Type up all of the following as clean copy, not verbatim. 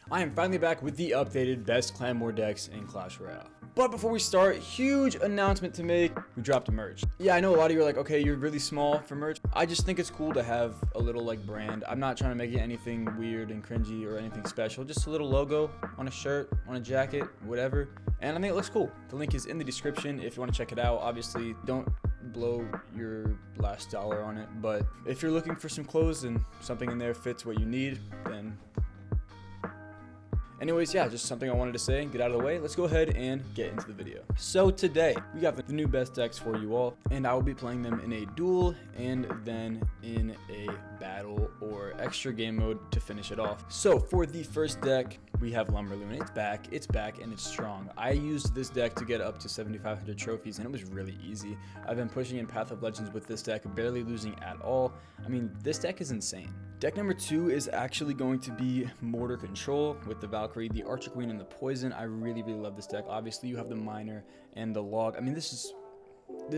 I am finally back with the updated best clan war decks in Clash Royale. But before we start, huge announcement to make. We dropped merch. Yeah, I know a lot of you are like, okay, you're really small for merch. I just think it's cool to have a little like brand. I'm not trying to make it anything weird and cringy or anything special. Just a little logo on a shirt, on a jacket, whatever. And I think it looks cool. The link is in the description if you want to check it out. Obviously, don't blow your last dollar on it. But if you're looking for some clothes and something in there fits what you need, then anyways, yeah, just something I wanted to say and get out of the way. Let's go ahead and get into the video. So today, we got the new best decks for you all, and I will be playing them in a duel and then in a battle or extra game mode to finish it off. So for the first deck, we have Lumberloon. It's back, and it's strong. I used this deck to get up to 7,500 trophies, and it was really easy. I've been pushing in Path of Legends with this deck, barely losing at all. I mean, this deck is insane. Deck number 2 is actually going to be Mortar Control with the Valkyrie, the Archer Queen, and the Poison. I really love this deck. Obviously, you have the Miner and the Log. I mean, this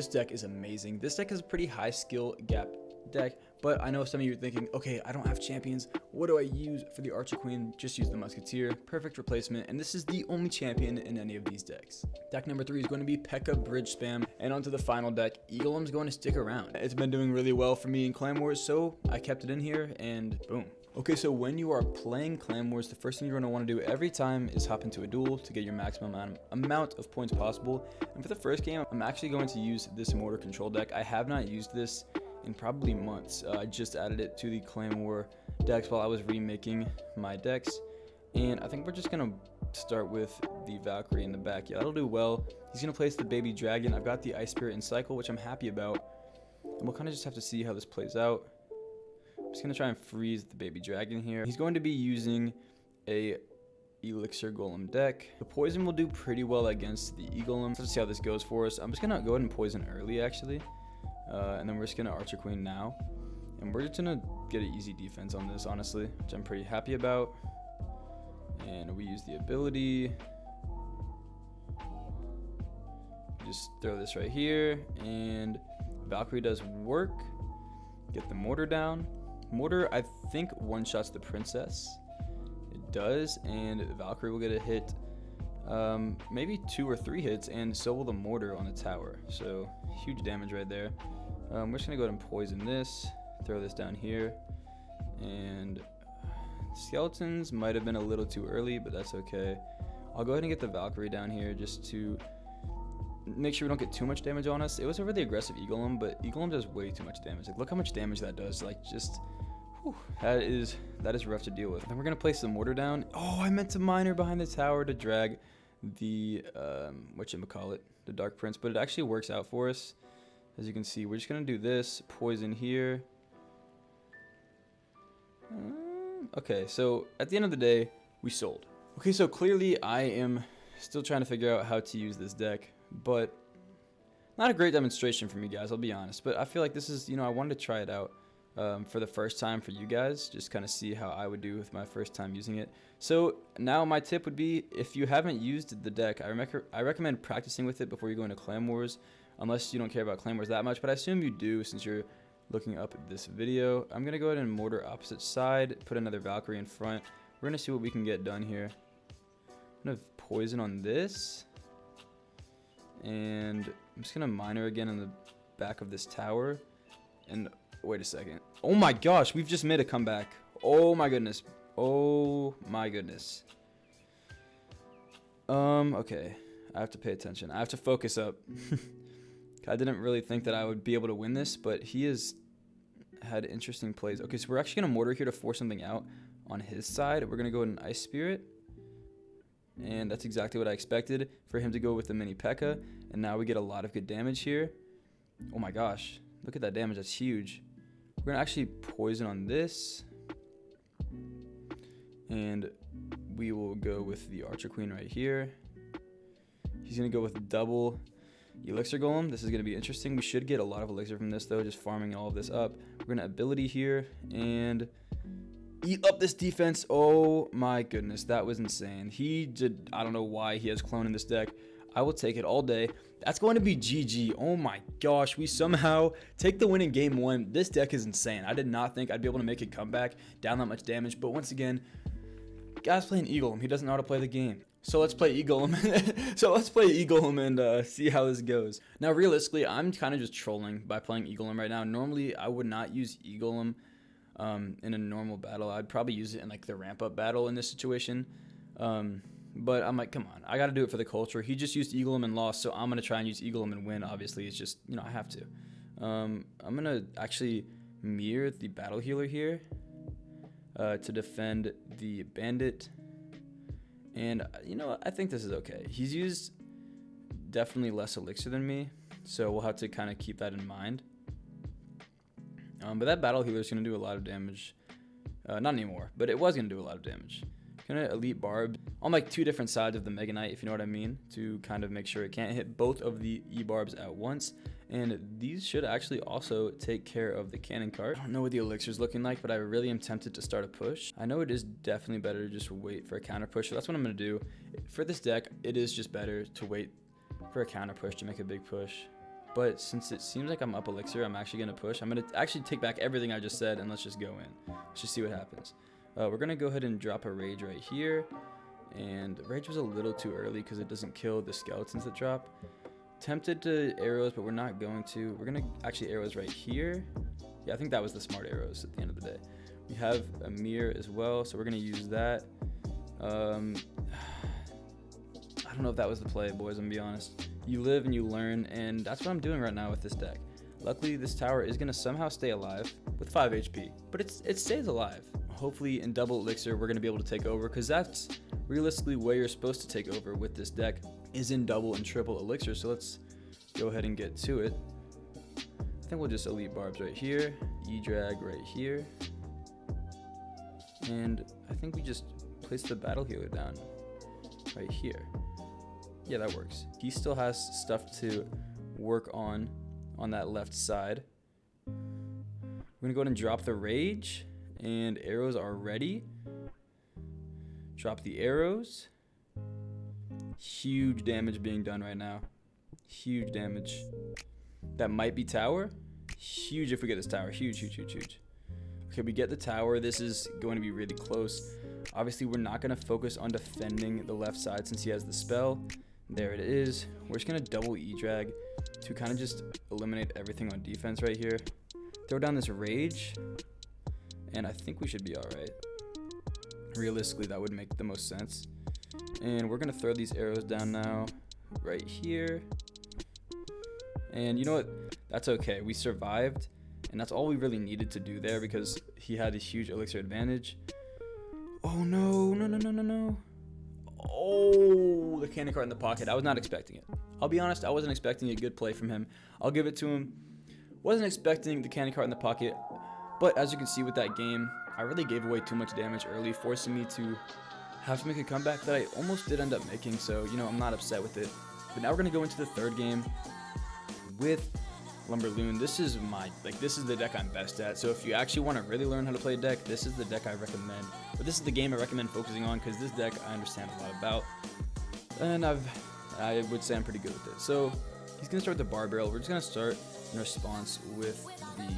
deck is amazing. This deck is a pretty high skill gap deck, but I know some of you are thinking, okay, I don't have champions. What do I use for the Archer Queen? Just use the Musketeer. Perfect replacement, and this is the only champion in any of these decks. Deck number 3 is going to be Pekka Bridge Spam, and onto the final deck, Golem's going to stick around. It's been doing really well for me in Clan Wars, so I kept it in here, and boom. Okay, so when you are playing Clan Wars, the first thing you're going to want to do every time is hop into a duel to get your maximum amount of points possible. And for the first game, I'm actually going to use this Mortar Control deck. I have not used this in probably months. I just added it to the Clan War decks while I was remaking my decks. And I think we're just going to start with the Valkyrie in the back. Yeah, that'll do well. He's going to place the baby dragon. I've got the Ice Spirit in cycle, which I'm happy about. And we'll kind of just have to see how this plays out. I'm just going to try and freeze the baby dragon here. He's going to be using a Elixir Golem deck. The Poison will do pretty well against the E-Golem. Let's see how this goes for us. I'm just going to go ahead and Poison early, actually. And then we're just going to Archer Queen now. And we're just going to get an easy defense on this, honestly, which I'm pretty happy about. And we use the ability. Just throw this right here. And Valkyrie does work. Get the Mortar down. Mortar, I think, one-shots the Princess. It does, and Valkyrie will get a hit, maybe 2 or 3 hits, and so will the Mortar on the tower. So, huge damage right there. We're just going to go ahead and poison this, throw this down here, and Skeletons might have been a little too early, but that's okay. I'll go ahead and get the Valkyrie down here just to make sure we don't get too much damage on us. It was a really aggressive E-Golem, but E-Golem does way too much damage. Like, look how much damage that does. Like, just, whew, that is rough to deal with. Then we're gonna place the Mortar down. Oh, I meant to Miner behind the tower to drag the whatchamacallit, the Dark Prince, but it actually works out for us. As you can see, we're just gonna do this, poison here. Okay, so at the end of the day, we sold. Okay, so clearly I am still trying to figure out how to use this deck, but not a great demonstration for me, guys, I'll be honest. But I feel like this is, I wanted to try it out for the first time for you guys, just kind of see how I would do with my first time using it. So now my tip would be, if you haven't used the deck, I recommend practicing with it before you go into Clan Wars, unless you don't care about Clan Wars that much, but I assume you do since you're looking up at this video. I'm going to go ahead and Mortar opposite side, put another Valkyrie in front. We're going to see what we can get done here. I'm going to poison on this. And I'm just going to Miner again in the back of this tower. And wait a second. Oh my gosh, we've just made a comeback. Oh my goodness. Oh my goodness. Okay. I have to pay attention. I have to focus up. I didn't really think that I would be able to win this, but he has had interesting plays. Okay, so we're actually going to Mortar here to force something out on his side. We're going to go with an Ice Spirit. And that's exactly what I expected for him to go with the mini Pekka. And now we get a lot of good damage here. Oh my gosh. Look at that damage. That's huge. We're going to actually poison on this. And we will go with the Archer Queen right here. He's going to go with double Elixir Golem. This is going to be interesting. We should get a lot of Elixir from this, though, just farming all of this up. We're going to ability here and eat up this defense. Oh my goodness, that was insane. I don't know why he has clone in this deck. I will take it all day. That's going to be GG. Oh my gosh, we somehow take the win in game 1. This deck is insane. I did not think I'd be able to make a comeback down that much damage, but once again, Guy's playing Eagle. He doesn't know how to play the game. So let's play Eagle. So let's play Eagle and see how this goes. Now, realistically, I'm kind of just trolling by playing Eagle right now. Normally, I would not use Eagle in a normal battle. I'd probably use it in like the ramp up battle in this situation. But I'm like, come on, I got to do it for the culture. He just used Eagle and lost, so I'm going to try and use Eagle and win. Obviously, it's just, you know, I have to. I'm going to actually mirror the battle healer here to defend the bandit. And, you know, I think this is okay. He's used definitely less elixir than me, so we'll have to kind of keep that in mind. But that battle healer is going to do a lot of damage. Not anymore, but it was going to do a lot of damage. Gonna elite barb on like two different sides of the Mega Knight, if you know what I mean, to kind of make sure it can't hit both of the E-barbs at once. And these should actually also take care of the cannon cart. I don't know what the elixir is looking like, but I really am tempted to start a push. I know it is definitely better to just wait for a counter push, so that's what I'm gonna do. For this deck, it is just better to wait for a counter push to make a big push. But since it seems like I'm up elixir, I'm actually gonna push. I'm gonna actually take back everything I just said and let's just go in. Let's just see what happens. We're going to go ahead and drop a rage right here. And rage was a little too early because it doesn't kill the skeletons that drop. Tempted to arrows, but we're not going to. We're going to actually arrows right here. Yeah, I think that was the smart arrows at the end of the day. We have a mirror as well, so we're going to use that. I don't know if that was the play, boys, I'm going to be honest. You live and you learn, and that's what I'm doing right now with this deck. Luckily, this tower is going to somehow stay alive with 5 HP, but it stays alive. Hopefully in double elixir we're going to be able to take over, because that's realistically where you're supposed to take over with this deck, is in double and triple elixir. So let's go ahead and get to it. I think we'll just elite barbs right here, E-drag right here, and I think we just place the battle healer down right here. Yeah, that works. He still has stuff to work on that left side. We're gonna go ahead and drop the rage. And arrows are ready. Drop the arrows. Huge damage being done right now. Huge damage. That might be tower. Huge if we get this tower. Huge, huge, huge, huge. Okay, we get the tower. This is going to be really close. Obviously, we're not going to focus on defending the left side since he has the spell. There it is. We're just going to double E-drag to kind of just eliminate everything on defense right here. Throw down this rage. And I think we should be alright. Realistically, that would make the most sense. And we're going to throw these arrows down now, right here. And you know what? That's okay. We survived, and that's all we really needed to do there because he had a huge elixir advantage. Oh, no, no, no, no, no, no. Oh, the cannon cart in the pocket. I was not expecting it. I'll be honest, I wasn't expecting a good play from him. I'll give it to him. Wasn't expecting the cannon cart in the pocket. But as you can see with that game, I really gave away too much damage early, forcing me to have to make a comeback that I almost did end up making. So, you know, I'm not upset with it. But now we're going to go into the third game with Lumberloon. This is this is the deck I'm best at. So if you actually want to really learn how to play a deck, this is the deck I recommend. But this is the game I recommend focusing on because this deck I understand a lot about. And I would say I'm pretty good with it. So he's going to start with the bar barrel. We're just going to start in response with the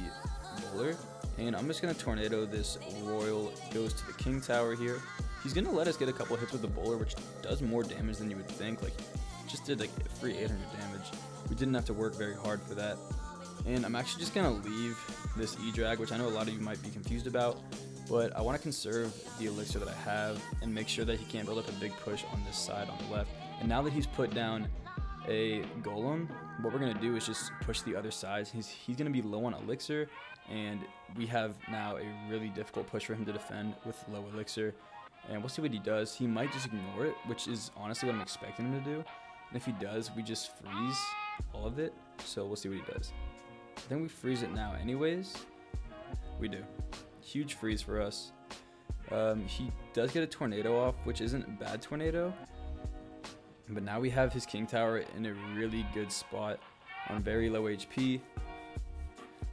bowler. And I'm just going to tornado this Royal goes to the King Tower here. He's going to let us get a couple hits with the bowler, which does more damage than you would think. Like, just did like free 800 damage. We didn't have to work very hard for that. And I'm actually just going to leave this E-drag, which I know a lot of you might be confused about. But I want to conserve the elixir that I have and make sure that he can't build up a big push on this side on the left. And now that he's put down a golem, what we're going to do is just push the other side. He's going to be low on elixir. And we have now a really difficult push for him to defend with low elixir. And we'll see what he does. He might just ignore it, which is honestly what I'm expecting him to do. And if he does, we just freeze all of it. So we'll see what he does. I think we freeze it now anyways. We do. Huge freeze for us. He does get a tornado off, which isn't a bad tornado. But now we have his King Tower in a really good spot on very low HP.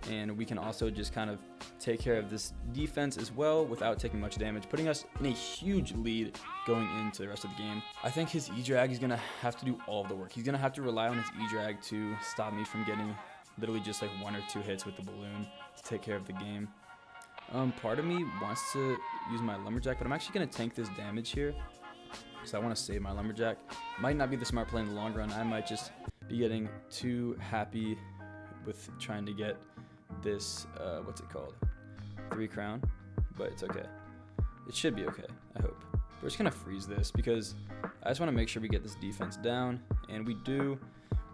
And we can also just kind of take care of this defense as well without taking much damage, putting us in a huge lead going into the rest of the game. I think his E-drag is going to have to do all of the work. He's going to have to rely on his E-drag to stop me from getting literally just like 1 or 2 hits with the balloon to take care of the game. Part of me wants to use my Lumberjack, but I'm actually going to tank this damage here. So I want to save my Lumberjack. Might not be the smart play in the long run. I might just be getting too happy with trying to get this, what's it called? 3 crown, but it's okay. It should be okay, I hope. We're just going to freeze this because I just want to make sure we get this defense down, and we do.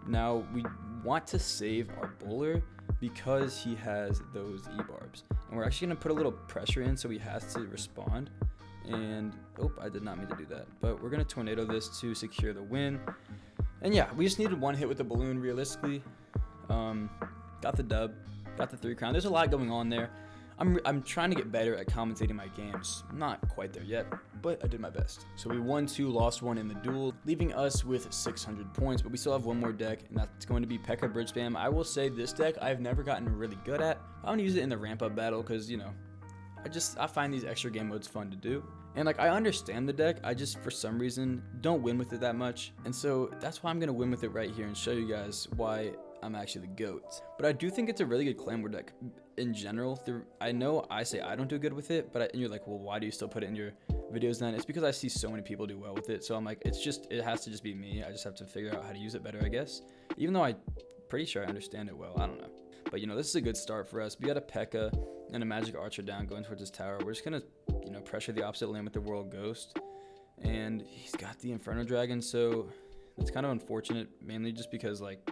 Now we want to save our bowler because he has those E-barbs, and we're actually going to put a little pressure in so he has to respond. And oh, I did not mean to do that, but we're going to tornado this to secure the win. And yeah, we just needed 1 hit with the balloon realistically. Got the dub, got the 3 crown. There's a lot going on there. I'm trying to get better at commentating my games. Not quite there yet, but I did my best. So we won 2, lost 1 in the duel, leaving us with 600 points, but we still have 1 more deck, and that's going to be Pekka Bridge Spam. I will say this deck I've never gotten really good at. I'm gonna use it in the ramp up battle because, you know, I find these extra game modes fun to do. And like, I understand the deck, I just for some reason don't win with it that much. And so that's why I'm gonna win with it right here and show you guys why I'm actually the GOAT. But I do think it's a really good Clan War deck in general. I know I say I don't do good with it, but and you're like, well, why do you still put it in your videos then? It's because I see so many people do well with it. So I'm like, it has to just be me. I just have to figure out how to use it better, I guess. Even though I'm pretty sure I understand it well, I don't know. But you know, this is a good start for us. We got a Pekka and a Magic Archer down going towards his tower. We're just gonna, you know, pressure the opposite lane with the World Ghost. And he's got the Inferno Dragon, so it's kind of unfortunate, mainly just because like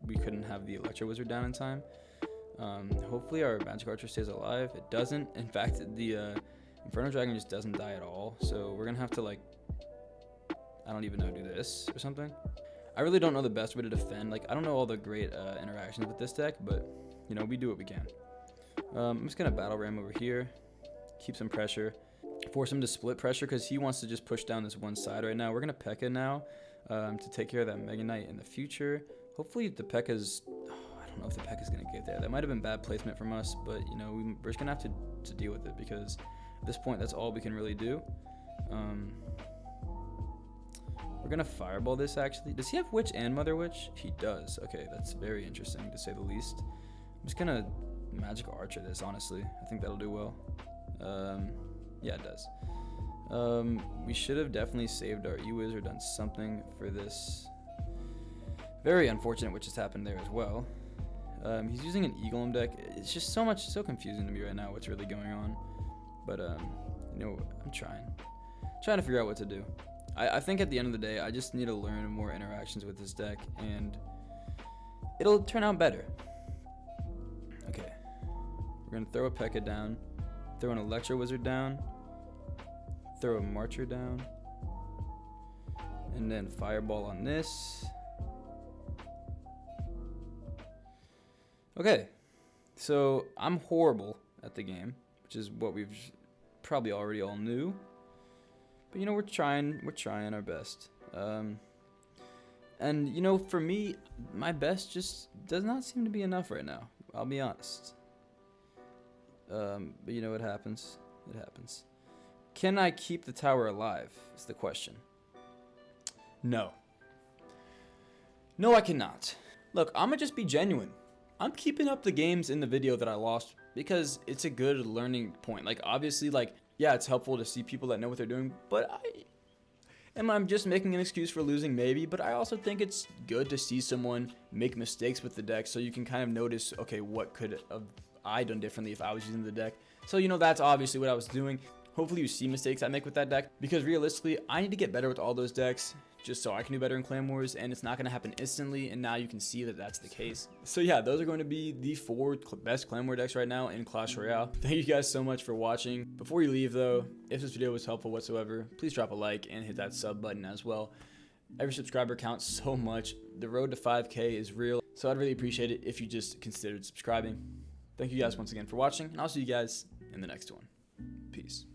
we couldn't have the Electro Wizard down in time. Hopefully our Magic Archer stays alive. It doesn't. In fact, the Inferno Dragon just doesn't die at all. So we're gonna have to, like, I don't even know, do this or something. I really don't know the best way to defend. Like, I don't know all the great interactions with this deck, but you know, we do what we can. I'm just gonna battle ram over here, keep some pressure, force him to split pressure because he wants to just push down this one side right now. We're gonna Pekka now to take care of that Mega Knight in the future. Hopefully the Pekka's, I don't know if the Pekka's gonna get there. That might have been bad placement from us, but you know, we're just gonna have to deal with it because at this point that's all we can really do. We're gonna fireball this actually. Does he have Witch and Mother Witch? He does. Okay, that's very interesting to say the least. I'm just gonna Magic Archer this, honestly. I think that'll do well. Yeah, it does. We should have definitely saved our E-Wiz or done something for this. Very unfortunate what just happened there as well. He's using an E-Golem deck. It's just so confusing to me right now what's really going on. But, you know, I'm trying to figure out what to do. I think at the end of the day, I just need to learn more interactions with this deck, and it'll turn out better. Okay. We're going to throw a Pekka down, throw an Electro Wizard down, throw a Mortar down, and then Fireball on this. Okay, so I'm horrible at the game, which is what we've probably already all knew. But you know, we're trying our best. And you know, for me, my best just does not seem to be enough right now. I'll be honest. But you know, it happens. It happens. Can I keep the tower alive? Is the question. No. No, I cannot. Look, I'm gonna just be genuine. I'm keeping up the games in the video that I lost because it's a good learning point. Like, obviously, like, yeah, it's helpful to see people that know what they're doing, but I'm just making an excuse for losing, maybe, but I also think it's good to see someone make mistakes with the deck so you can kind of notice, okay, what could have I done differently if I was using the deck. So, you know, that's obviously what I was doing. Hopefully you see mistakes I make with that deck, because realistically, I need to get better with all those decks just so I can do better in Clan Wars, and it's not going to happen instantly, and now you can see that that's the case. So yeah, those are going to be the 4 best Clan War decks right now in Clash Royale. Thank you guys so much for watching. Before you leave though, if this video was helpful whatsoever, please drop a like and hit that sub button as well. Every subscriber counts so much. The road to 5K is real, so I'd really appreciate it if you just considered subscribing. Thank you guys once again for watching, and I'll see you guys in the next one. Peace.